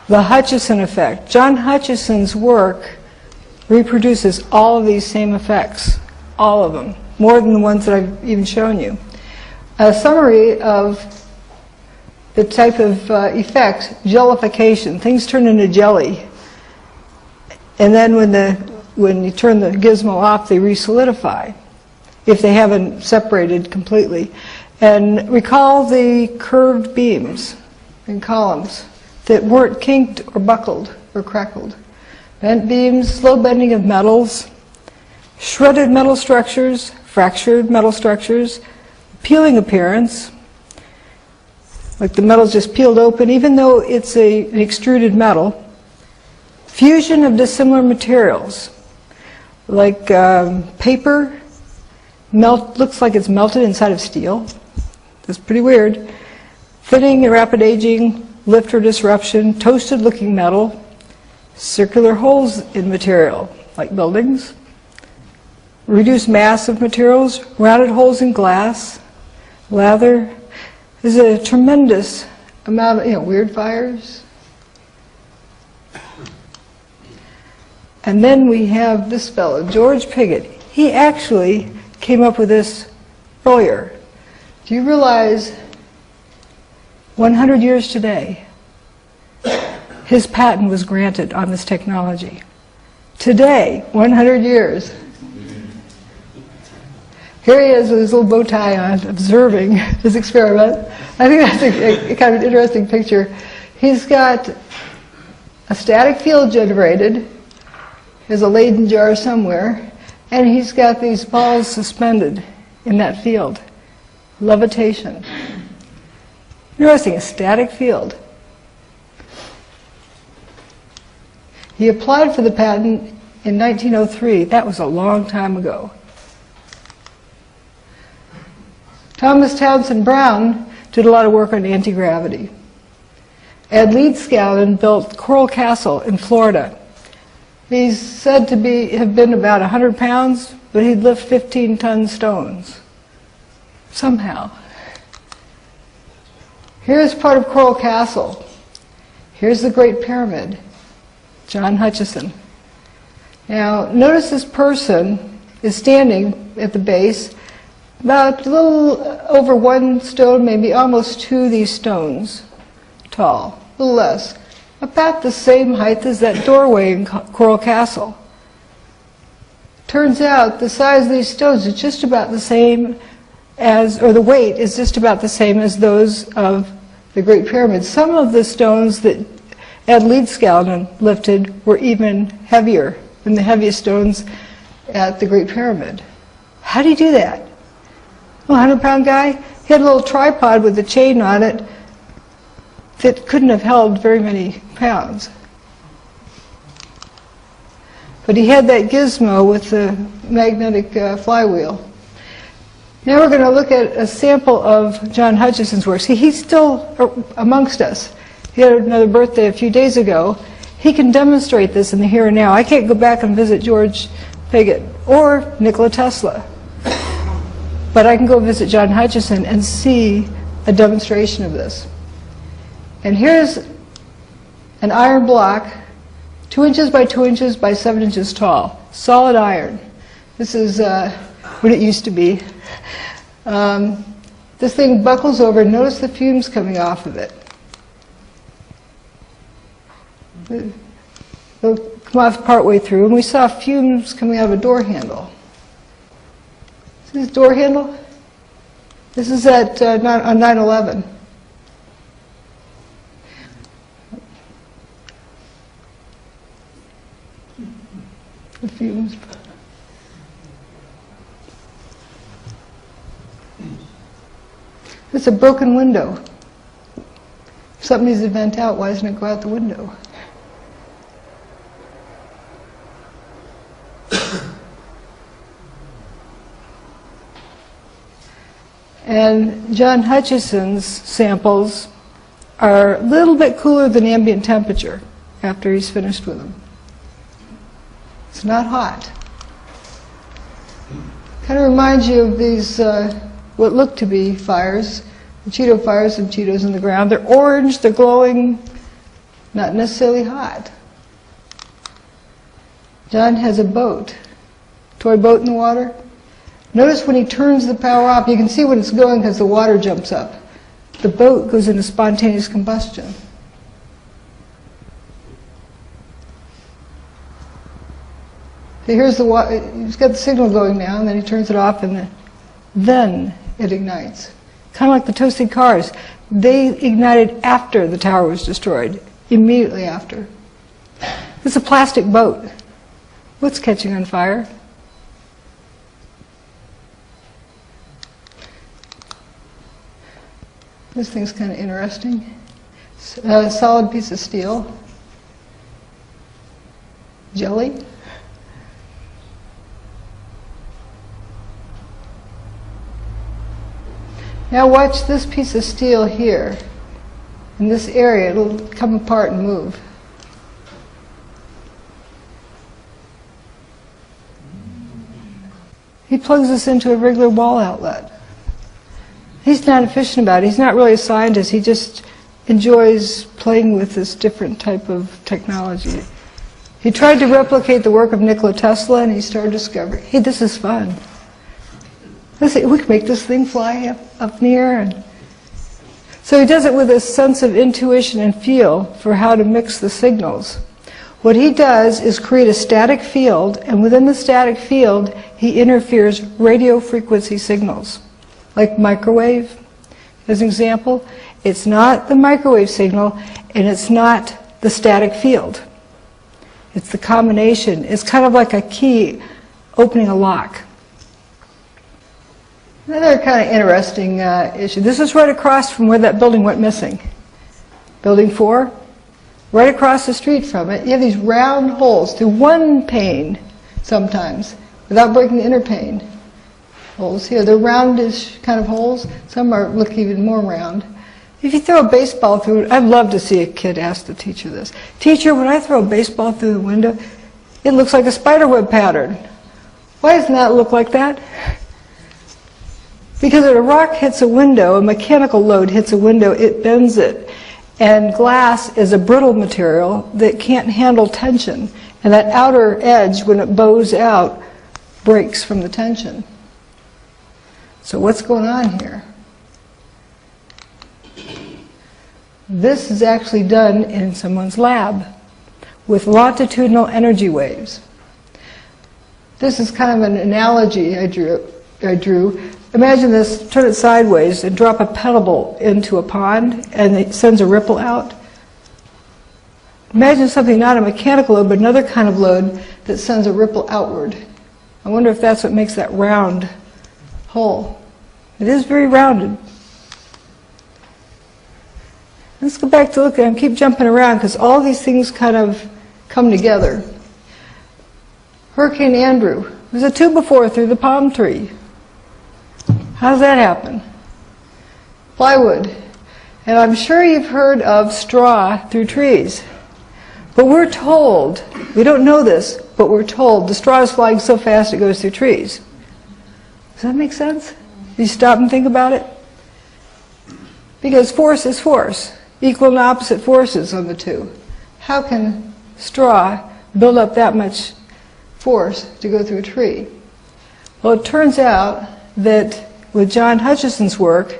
The Hutchison effect. John Hutchison's work reproduces all of these same effects, all of them, more than the ones that I've even shown you. A summary of the type of effect, jellification. Things turn into jelly. And then when you turn the gizmo off, they re-solidify, if they haven't separated completely. And recall the curved beams and columns that weren't kinked or buckled or crackled. Bent beams, slow bending of metals, shredded metal structures, fractured metal structures, peeling appearance, like the metal's just peeled open, even though it's an extruded metal. Fusion of dissimilar materials, like paper, looks like it's melted inside of steel. That's pretty weird. Thinning and rapid aging, lift or disruption, toasted looking metal, circular holes in material, like buildings, reduced mass of materials, rounded holes in glass, lather. There's a tremendous amount of, weird fires. And then we have this fellow, George Pigott. He actually came up with this earlier. Do you realize 100 years today, his patent was granted on this technology? Today, 100 years. Here he is with his little bow tie on, observing this experiment. I think that's a kind of an interesting picture. He's got a static field generated. There's a Leyden jar somewhere, and he's got these balls suspended in that field. Levitation. Interesting, a static field. He applied for the patent in 1903. That was a long time ago. Thomas Townsend Brown did a lot of work on anti-gravity. Ed Leedskalnin built Coral Castle in Florida. He's said to have been about 100 pounds, but he'd lift 15-ton stones. Somehow. Here's part of Coral Castle. Here's the Great Pyramid. John Hutchison. Now, notice this person is standing at the base, about a little over one stone, maybe almost two of these stones tall, a little less. About the same height as that doorway in Coral Castle. Turns out the size of these stones is just about the same as, or the weight is just about the same as those of the Great Pyramid. Some of the stones that Ed Leedskalnin lifted were even heavier than the heaviest stones at the Great Pyramid. How do you do that? A 100-pound guy? He had a little tripod with a chain on it that couldn't have held very many pounds. But he had that gizmo with the magnetic flywheel. Now we're going to look at a sample of John Hutchison's work. See, he's still amongst us. He had another birthday a few days ago. He can demonstrate this in the here and now. I can't go back and visit George Pigott or Nikola Tesla. But I can go visit John Hutchison and see a demonstration of this. And here's an iron block, 2 inches by 2 inches by 7 inches tall, solid iron. This is what it used to be. This thing buckles over. Notice the fumes coming off of it. They'll come off partway through, and we saw fumes coming out of a door handle. See this door handle? This is at on 9/11. The fumes. It's a broken window. If something needs to vent out, why doesn't it go out the window? And John Hutchison's samples are a little bit cooler than ambient temperature after he's finished with them. It's not hot. Kind of reminds you of these, what look to be fires, the Cheeto fires and Cheetos in the ground. They're orange, they're glowing, not necessarily hot. John has a boat, toy boat in the water. Notice when he turns the power off, you can see when it's going because the water jumps up. The boat goes into spontaneous combustion. So here's the water, he's got the signal going now, and then he turns it off, and then it ignites. Kind of like the toasted cars. They ignited after the tower was destroyed, immediately after. It's a plastic boat. What's catching on fire? This thing's kind of interesting. A solid piece of steel. Jelly. Now watch this piece of steel here. In this area, it'll come apart and move. He plugs this into a regular wall outlet. He's not efficient about it. He's not really a scientist. He just enjoys playing with this different type of technology. He tried to replicate the work of Nikola Tesla, and he started discovering, hey, this is fun. We can make this thing fly up in the air. And so he does it with a sense of intuition and feel for how to mix the signals. What he does is create a static field, and within the static field, he interferes radio frequency signals, like microwave, as an example. It's not the microwave signal, and it's not the static field. It's the combination. It's kind of like a key opening a lock. Another kind of interesting issue. This is right across from where that building went missing. Building 4, right across the street from it, you have these round holes through one pane sometimes, without breaking the inner pane. Holes here, they're roundish kind of holes. Some look even more round. If you throw a baseball through it, I'd love to see a kid ask the teacher this. Teacher, when I throw a baseball through the window, it looks like a spiderweb pattern. Why doesn't that look like that? Because when a rock hits a window, a mechanical load hits a window, it bends it. And glass is a brittle material that can't handle tension. And that outer edge, when it bows out, breaks from the tension. So what's going on here? This is actually done in someone's lab with longitudinal energy waves. This is kind of an analogy I drew. Imagine this, turn it sideways and drop a pebble into a pond and it sends a ripple out. Imagine something not a mechanical load but another kind of load that sends a ripple outward. I wonder if that's what makes that round hole. It is very rounded. Let's go back to look at it. Keep jumping around because all these things kind of come together. Hurricane Andrew. There's a 2x4 through the palm tree. How does that happen? Plywood. And I'm sure you've heard of straw through trees. But we're told, we don't know this, but we're told the straw is flying so fast it goes through trees. Does that make sense? You stop and think about it? Because force is force. Equal and opposite forces on the two. How can straw build up that much force to go through a tree? Well, it turns out that with John Hutchison's work,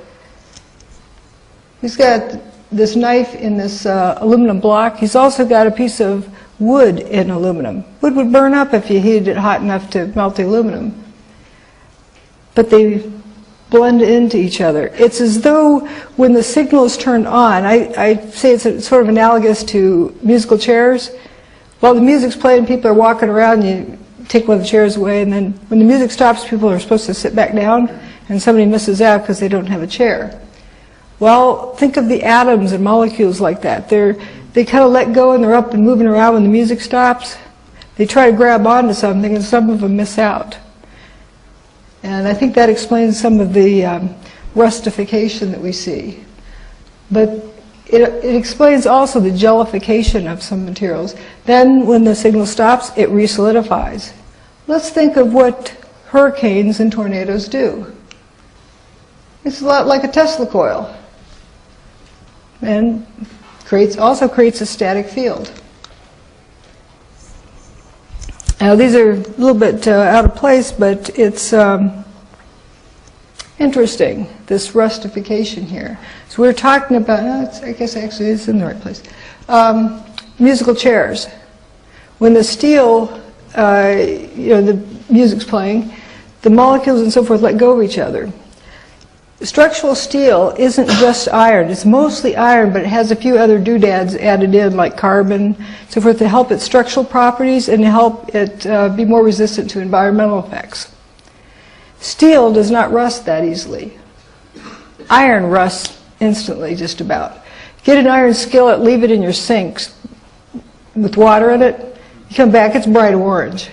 he's got this knife in this aluminum block. He's also got a piece of wood in aluminum. Wood would burn up if you heated it hot enough to melt the aluminum. But they blend into each other. It's as though when the signal is turned on, I say it's sort of analogous to musical chairs. While the music's playing, people are walking around, you take one of the chairs away, and then when the music stops, people are supposed to sit back down, and somebody misses out because they don't have a chair. Well, think of the atoms and molecules like that. They kind of let go and they're up and moving around when the music stops. They try to grab onto something, and some of them miss out. And I think that explains some of the rustification that we see. But it explains also the jellification of some materials. Then when the signal stops, it resolidifies. Let's think of what hurricanes and tornadoes do. It's a lot like a Tesla coil. And Also creates a static field. Now these are a little bit out of place, but it's interesting, this rustification here. So we're talking about, I guess actually it's in the right place, musical chairs. When the steel, the music's playing, the molecules and so forth let go of each other. Structural steel isn't just iron. It's mostly iron, but it has a few other doodads added in, like carbon, so forth, to help its structural properties and to help it be more resistant to environmental effects. Steel does not rust that easily. Iron rusts instantly, just about. Get an iron skillet, leave it in your sinks with water in it, you come back, it's bright orange.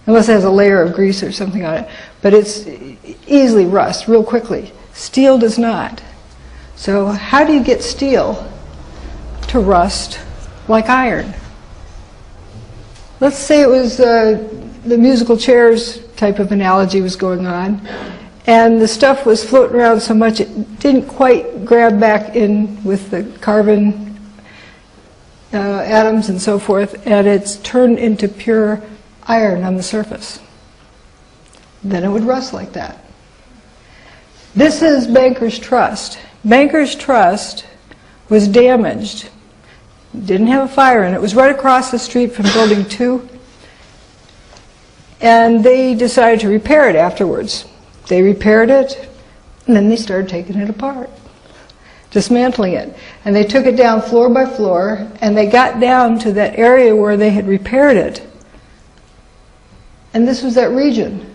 Unless it has a layer of grease or something on it. But it's easily rust, real quickly. Steel does not. So how do you get steel to rust like iron? Let's say it was the musical chairs type of analogy was going on, and the stuff was floating around so much it didn't quite grab back in with the carbon atoms and so forth, and it's turned into pure iron on the surface. Then it would rust like that. This is Banker's Trust. Banker's Trust was damaged. Didn't have a fire in it. It was right across the street from Building 2. And they decided to repair it afterwards. They repaired it, and then they started taking it apart, dismantling it. And they took it down floor by floor, and they got down to that area where they had repaired it. And this was that region.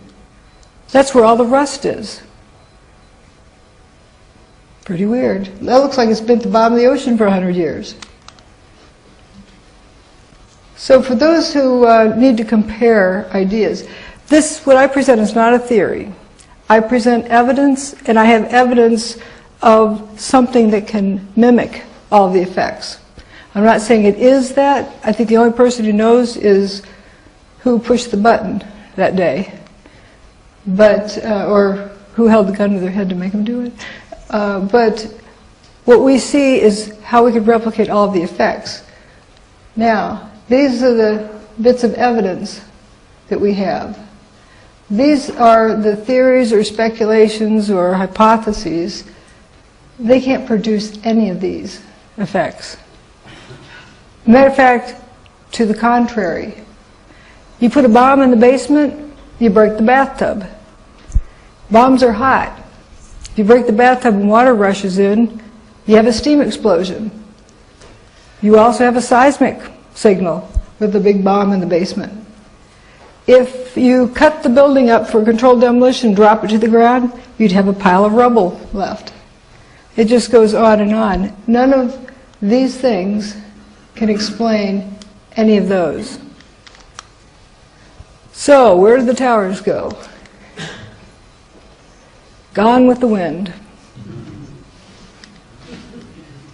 That's where all the rust is. Pretty weird. That looks like it's been at the bottom of the ocean for 100 years. So for those who need to compare ideas, what I present is not a theory. I present evidence, and I have evidence of something that can mimic all the effects. I'm not saying it is that. I think the only person who knows is who pushed the button that day, or who held the gun to their head to make them do it. But what we see is how we could replicate all of the effects. Now, these are the bits of evidence that we have. These are the theories or speculations or hypotheses. They can't produce any of these effects. Matter of fact, to the contrary. You put a bomb in the basement, you break the bathtub. Bombs are hot. If you break the bathtub and water rushes in, you have a steam explosion. You also have a seismic signal with a big bomb in the basement. If you cut the building up for controlled demolition, drop it to the ground, you'd have a pile of rubble left. It just goes on and on. None of these things can explain any of those. So, where did the towers go? Gone with the wind.